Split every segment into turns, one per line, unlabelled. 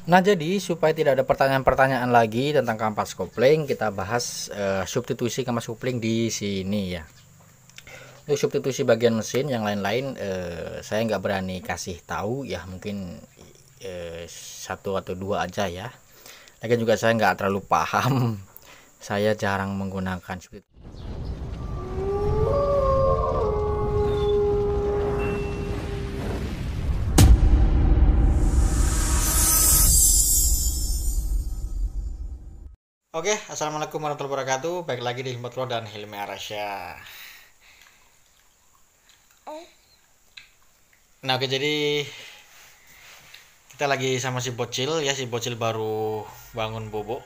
Nah, jadi supaya tidak ada pertanyaan-pertanyaan lagi tentang kampas kopling, kita bahas substitusi kampas kopling di sini ya. Untuk substitusi bagian mesin yang lain-lain saya nggak berani kasih tahu ya, mungkin satu atau dua aja ya. Lagian juga saya nggak terlalu paham. Saya jarang menggunakan substitusi. Oke, assalamualaikum warahmatullahi wabarakatuh. Baik lagi di Himmatullah dan Hilmi Arasya. Nah, oke, jadi kita lagi sama si bocil ya, si bocil baru bangun bobo.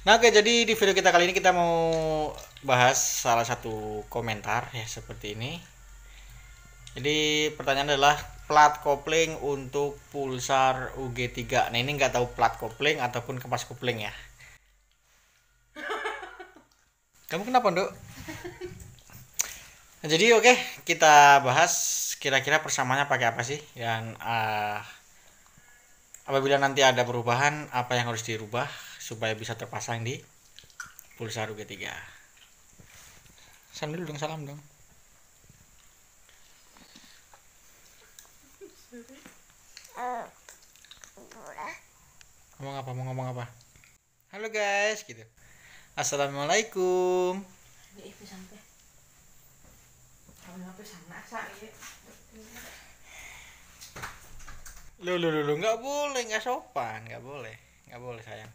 Nah, oke, jadi di video kita kali ini kita mau bahas salah satu komentar ya seperti ini. Jadi pertanyaan adalah plat kopling untuk Pulsar UG3. Nah, ini nggak tahu plat kopling ataupun kampas kopling ya. Kamu kenapa, Nduk? Nah, jadi oke, kita bahas kira-kira persamaannya pakai apa sih, dan apabila nanti ada perubahan apa yang harus dirubah supaya bisa terpasang di Pulsar UG3. Salam dulu dong, salam dong. Ngomong apa? Mau ngomong apa? Halo guys, gitu. Assalamualaikum. Lu, nggak boleh, nggak sopan, nggak boleh sayang.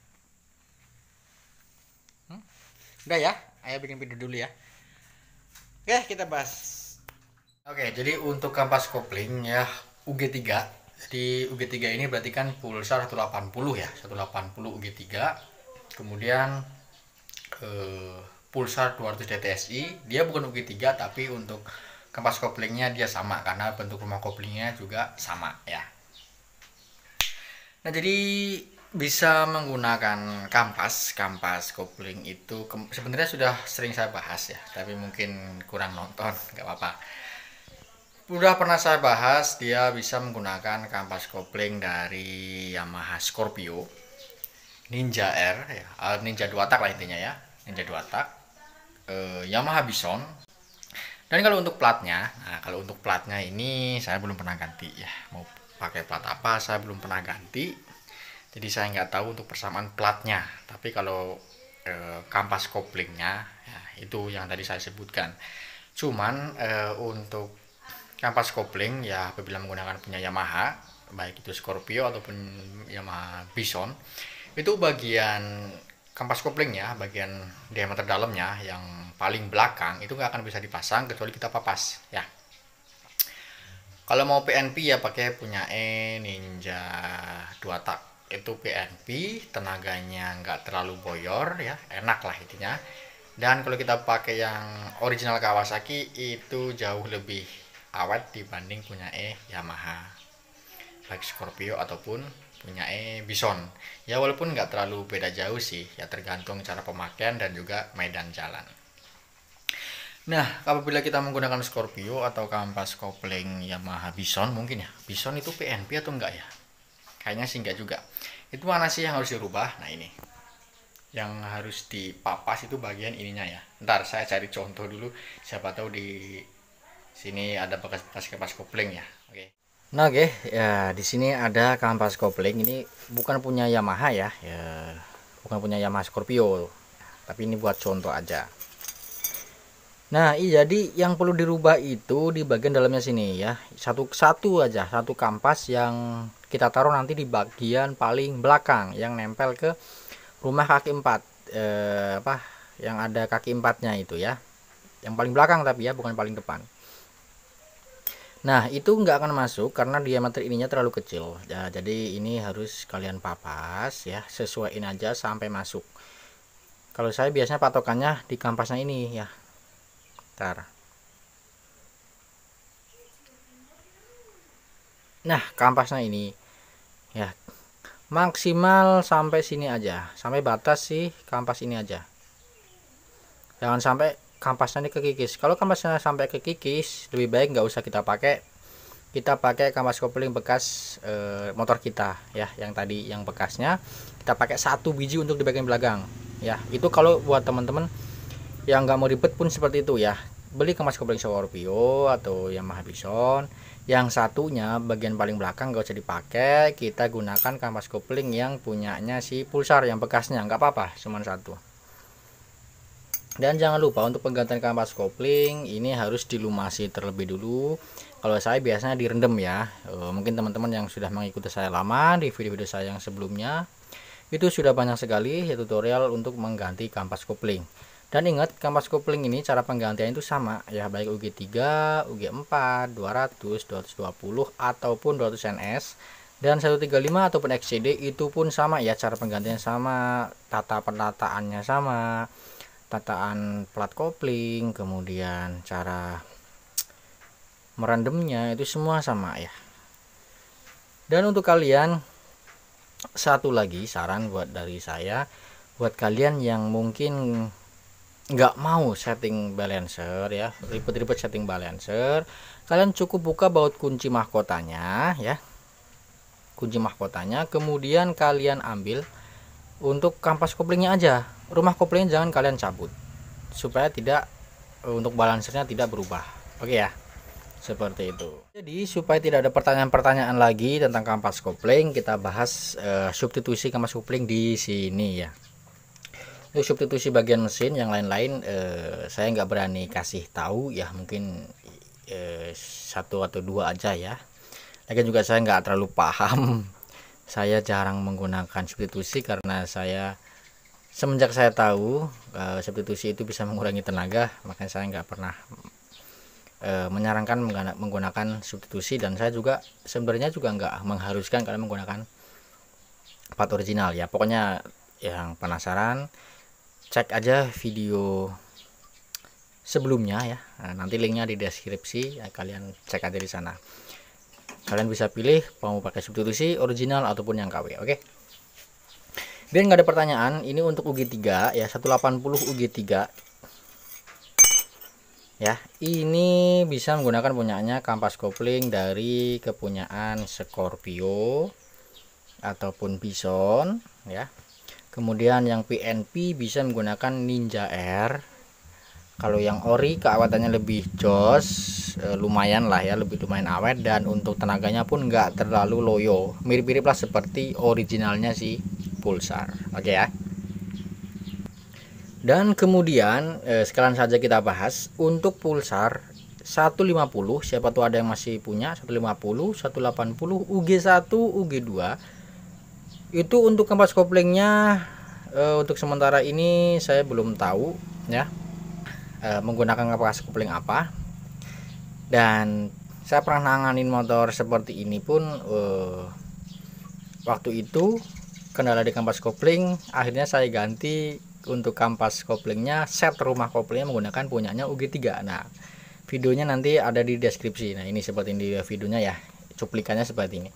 Udah ya, ayo bikin video dulu ya. Oke, kita bahas. Oke, jadi untuk kampas kopling ya UG3. Jadi UG3 ini berarti kan Pulsar 180 ya, 180 UG3. Kemudian Pulsar 200 DTSI, dia bukan UG3 tapi untuk kampas koplingnya dia sama karena bentuk rumah koplingnya juga sama ya. Nah, jadi bisa menggunakan kampas kopling itu sebenarnya sudah sering saya bahas ya, tapi mungkin kurang nonton, nggak apa-apa. Udah pernah saya bahas, dia bisa menggunakan kampas kopling dari Yamaha Scorpio, Ninja R ya, Ninja 2 tak lah intinya ya, Ninja 2 tak, Yamaha Bison. Dan kalau untuk platnya, nah kalau untuk platnya ini saya belum pernah ganti ya, mau pakai plat apa saya belum pernah ganti. Jadi saya nggak tahu untuk persamaan platnya. Tapi kalau kampas koplingnya ya, itu yang tadi saya sebutkan. Cuman untuk kampas kopling ya apabila menggunakan punya Yamaha, baik itu Scorpio ataupun Yamaha Bison, itu bagian kampas kopling ya, bagian diameter dalamnya yang paling belakang itu nggak akan bisa dipasang kecuali kita papas ya. Kalau mau PNP ya pakai punya Ninja 2 tak, itu PNP, tenaganya nggak terlalu boyor ya, enak lah intinya. Dan kalau kita pakai yang original Kawasaki itu jauh lebih awet dibanding punya Yamaha, baik Scorpio ataupun punya Bison. Ya walaupun nggak terlalu beda jauh sih, ya tergantung cara pemakaian dan juga medan jalan. Nah, apabila kita menggunakan Scorpio atau kampas kopling Yamaha Bison, mungkin ya, Bison itu PNP atau enggak ya? Kayaknya sih enggak juga. Itu mana sih yang harus dirubah? Nah ini, yang harus dipapas itu bagian ininya ya. Ntar saya cari contoh dulu, siapa tahu di sini ada bekas-bekas kampas kopling ya. Oke. Nah, oke, ya di sini ada kampas kopling. Ini bukan punya Yamaha ya, bukan punya Yamaha Scorpio, tapi ini buat contoh aja. Nah, jadi yang perlu dirubah itu di bagian dalamnya sini ya. Satu aja, satu kampas yang kita taruh nanti di bagian paling belakang yang nempel ke rumah kaki 4. Yang ada kaki 4-nya itu ya. Yang paling belakang tapi ya, bukan paling depan. Nah, itu nggak akan masuk karena diameter ininya terlalu kecil. Ya, jadi ini harus kalian papas ya, sesuaiin aja sampai masuk. Kalau saya biasanya patokannya di kampasnya ini ya. Ntar. Nah, kampasnya ini ya maksimal sampai sini aja, sampai batas sih kampas ini aja. Jangan sampai kampasnya ini kekikis. Kalau kampasnya sampai kekikis, lebih baik nggak usah kita pakai. kita pakai kampas kopling bekas motor kita ya, yang tadi yang bekasnya kita pakai 1 biji untuk di bagian belakang ya. Itu kalau buat teman-teman yang nggak mau ribet pun seperti itu ya, beli kampas kopling Scorpio atau Yamaha Bison, yang satunya bagian paling belakang nggak usah dipakai, kita gunakan kampas kopling yang punyanya si Pulsar yang bekasnya, nggak apa-apa, cuman 1. Dan jangan lupa untuk penggantian kampas kopling ini harus dilumasi terlebih dulu. Kalau saya biasanya direndam ya. Mungkin teman-teman yang sudah mengikuti saya lama di video-video saya yang sebelumnya itu sudah banyak sekali ya tutorial untuk mengganti kampas kopling. Dan ingat, kampas kopling ini cara penggantian itu sama ya, baik UG3, UG4, 200, 220 ataupun 200 NS dan 135 ataupun XCD itu pun sama ya, cara penggantiannya sama, tata penataannya sama, tataan plat kopling, kemudian cara merendamnya itu semua sama ya. Dan untuk kalian, satu lagi saran buat dari saya, buat kalian yang mungkin nggak mau setting balancer ya, ribet-ribet setting balancer, kalian cukup buka baut kunci mahkotanya ya, kunci mahkotanya, kemudian kalian ambil untuk kampas koplingnya aja, rumah koplingnya jangan kalian cabut supaya tidak untuk balancernya tidak berubah. Oke ya, seperti itu. Jadi supaya tidak ada pertanyaan-pertanyaan lagi tentang kampas kopling, kita bahas substitusi kampas kopling di sini ya. Untuk substitusi bagian mesin yang lain-lain saya nggak berani kasih tahu ya, mungkin 1 atau 2 aja ya. Lagian juga saya nggak terlalu paham, saya jarang menggunakan substitusi karena saya semenjak saya tahu substitusi itu bisa mengurangi tenaga, makanya saya nggak pernah menyarankan menggunakan substitusi. Dan saya juga sebenarnya juga nggak mengharuskan kalian menggunakan part original ya. Pokoknya yang penasaran cek aja video sebelumnya ya, nanti linknya di deskripsi ya, kalian cek aja di sana. Kalian bisa pilih mau pakai substitusi, original ataupun yang KW. Oke, biar nggak ada pertanyaan, ini untuk UG3 ya, 180 UG3 ya. Ini bisa menggunakan punyanya kampas kopling dari kepunyaan Scorpio ataupun Bison ya. Kemudian yang PNP bisa menggunakan Ninja Air. Kalau yang ori keawetannya lebih jos, lumayan lah ya, lebih lumayan awet, dan untuk tenaganya pun nggak terlalu loyo, mirip-mirip lah seperti originalnya si Pulsar. Oke ya. Dan kemudian sekalian saja kita bahas untuk Pulsar 150, siapa tuh ada yang masih punya 150, 180, UG1, UG2. Itu untuk kampas koplingnya untuk sementara ini saya belum tahu ya menggunakan kampas kopling apa. Dan saya pernah nanganin motor seperti ini pun waktu itu kendala di kampas kopling, akhirnya saya ganti untuk kampas koplingnya, set rumah koplingnya menggunakan punyanya UG3. Nah videonya nanti ada di deskripsi. Nah ini seperti ini videonya ya, cuplikannya seperti ini.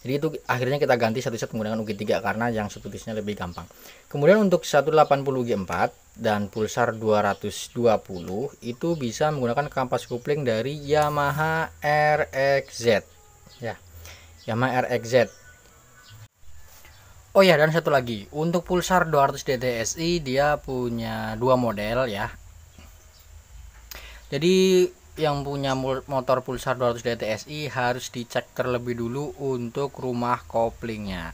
Jadi itu akhirnya kita ganti satu set menggunakan UG3 karena yang substitusinya lebih gampang. Kemudian untuk 180 UG4 dan Pulsar 220 itu bisa menggunakan kampas kopling dari Yamaha RXZ ya, Yamaha RXZ. Oh ya, dan satu lagi untuk Pulsar 200 DTSI dia punya 2 model ya. Jadi yang punya motor Pulsar 200 DTSI harus dicek terlebih dulu untuk rumah koplingnya.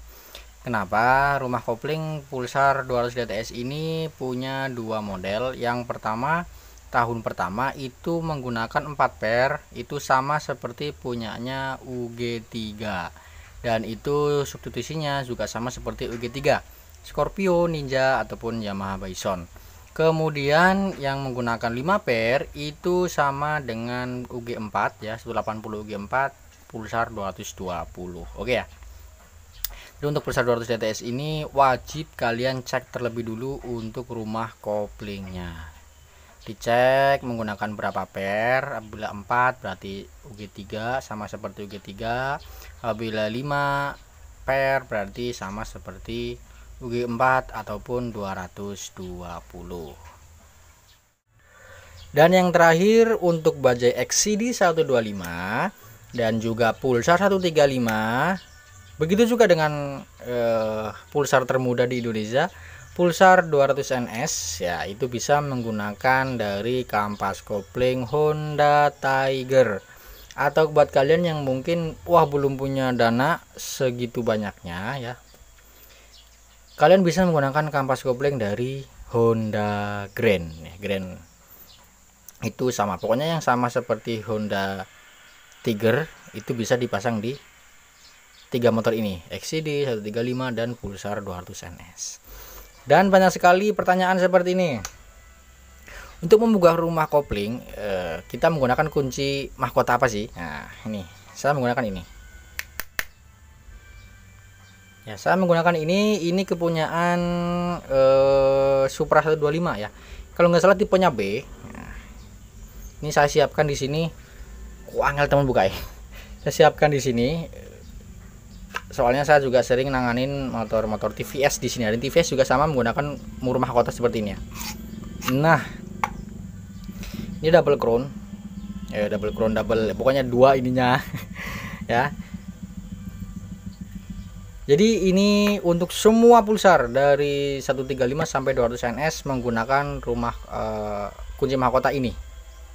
Kenapa? Rumah kopling Pulsar 200 DTS ini punya 2 model. Yang pertama, tahun pertama itu menggunakan 4 per, itu sama seperti punyanya UG3, dan itu substitusinya juga sama seperti UG3, Scorpio, Ninja ataupun Yamaha Bison. Kemudian yang menggunakan 5 per itu sama dengan UG4 ya, 180 UG4 Pulsar 220. Oke ya. Jadi untuk Pulsar 200 DTS ini wajib kalian cek terlebih dulu untuk rumah koplingnya. Dicek menggunakan berapa per. Apabila 4 berarti UG3 sama seperti UG3. Apabila 5 per berarti sama seperti UG4 ataupun 220. Dan yang terakhir untuk bajai XCD 125 dan juga Pulsar 135. Begitu juga dengan pulsar termuda di Indonesia, Pulsar 200 NS ya, itu bisa menggunakan dari kampas kopling Honda Tiger. Atau buat kalian yang mungkin belum punya dana segitu banyaknya ya, kalian bisa menggunakan kampas kopling dari Honda Grand ya. Grand itu sama, pokoknya yang sama seperti Honda Tiger itu bisa dipasang di 3 motor ini, XCD 135 dan Pulsar 200 NS. Dan banyak sekali pertanyaan seperti ini. Untuk membuka rumah kopling, kita menggunakan kunci mahkota apa sih? Nah, ini saya menggunakan ini. Ya, saya menggunakan ini kepunyaan Supra 125 ya. Kalau nggak salah tipenya B. Nah, ini saya siapkan di sini. Angel teman buka ya. Saya siapkan di sini. Soalnya saya juga sering nanganin motor-motor TVS di sini. Dan TVS juga sama menggunakan rumah mahkota seperti ini ya. Nah, ini double crown. Pokoknya 2 ininya ya. Jadi ini untuk semua pulsar dari 135 sampai 200 NS menggunakan kunci mahkota ini.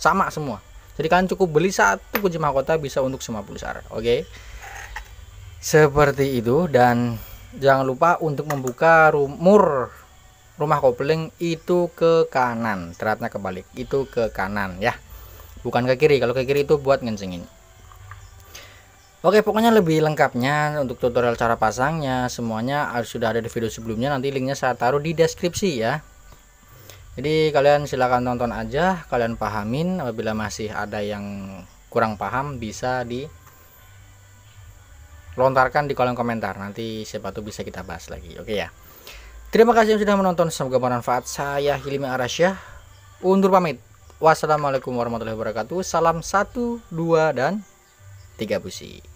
Sama semua. Jadi kalian cukup beli 1 kunci mahkota bisa untuk semua pulsar. Oke. Seperti itu, dan jangan lupa untuk membuka rumah kopling itu ke kanan, teratnya kebalik, itu ke kanan ya, bukan ke kiri. Kalau ke kiri itu buat ngencengin. Oke, pokoknya lebih lengkapnya untuk tutorial cara pasangnya semuanya sudah ada di video sebelumnya, nanti linknya saya taruh di deskripsi ya. Jadi kalian silahkan tonton aja, kalian pahamin. Apabila masih ada yang kurang paham bisa dilontarkan di kolom komentar, nanti siapa tuh bisa kita bahas lagi. Oke ya, terima kasih yang sudah menonton, semoga bermanfaat. Saya Hilmi Arasyah undur pamit. Wassalamualaikum warahmatullahi wabarakatuh. Salam 1, 2 dan 3 busi.